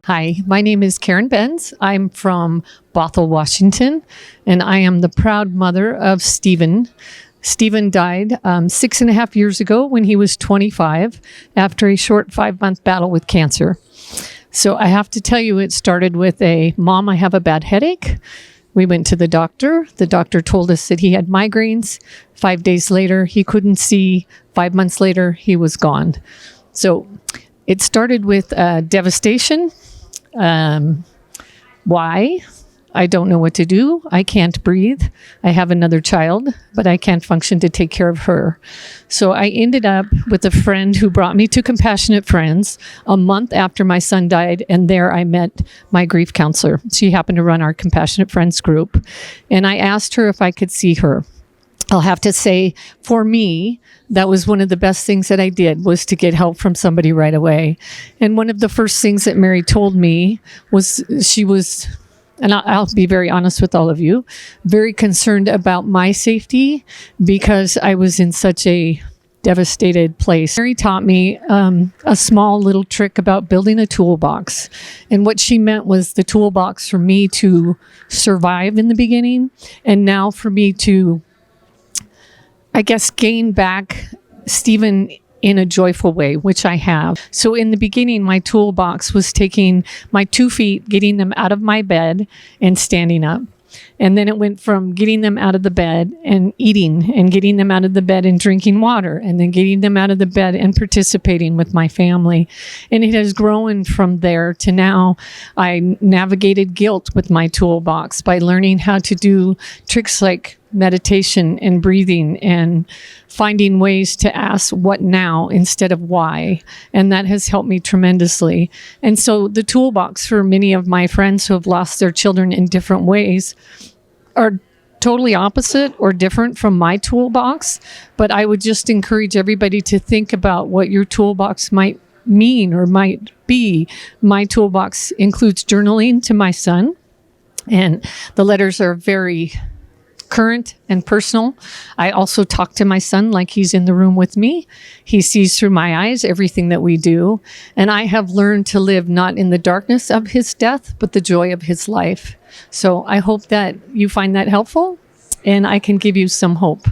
Hi, my name is Karen Bienz. I'm from Bothell, Washington, and I am the proud mother of Stephen. Stephen died 6.5 years ago when he was 25 after a short 5-month battle with cancer. So I have to tell you, it started with Mom, I have a bad headache. We went to the doctor. The doctor told us that he had migraines. 5 days later, he couldn't see. 5 months later, he was gone. So it started with devastation. Why? I don't know what to do. I can't breathe. I have another child, but I can't function to take care of her. So I ended up with a friend who brought me to Compassionate Friends a month after my son died, and there I met my grief counselor. She happened to run our Compassionate Friends group, and I asked her if I could see her. I'll have to say, for me, that was one of the best things that I did, was to get help from somebody right away. And one of the first things that Mary told me was she was, and I'll be very honest with all of you, very concerned about my safety because I was in such a devastated place. Mary taught me a small little trick about building a toolbox. And what she meant was the toolbox for me to survive in the beginning, and now for me to, I guess, gain back Stephen in a joyful way, which I have. So in the beginning, my toolbox was taking my 2 feet, getting them out of my bed and standing up. And then it went from getting them out of the bed and eating, and getting them out of the bed and drinking water, and then getting them out of the bed and participating with my family. And it has grown from there to now I navigated guilt with my toolbox by learning how to do tricks like meditation and breathing and finding ways to ask what now instead of why. And that has helped me tremendously. And so the toolbox for many of my friends who have lost their children in different ways are totally opposite or different from my toolbox. But I would just encourage everybody to think about what your toolbox might mean or might be. My toolbox includes journaling to my son, and the letters are very current and personal. I also talk to my son like he's in the room with me. He sees through my eyes everything that we do. And I have learned to live not in the darkness of his death, but the joy of his life. So I hope that you find that helpful, and I can give you some hope.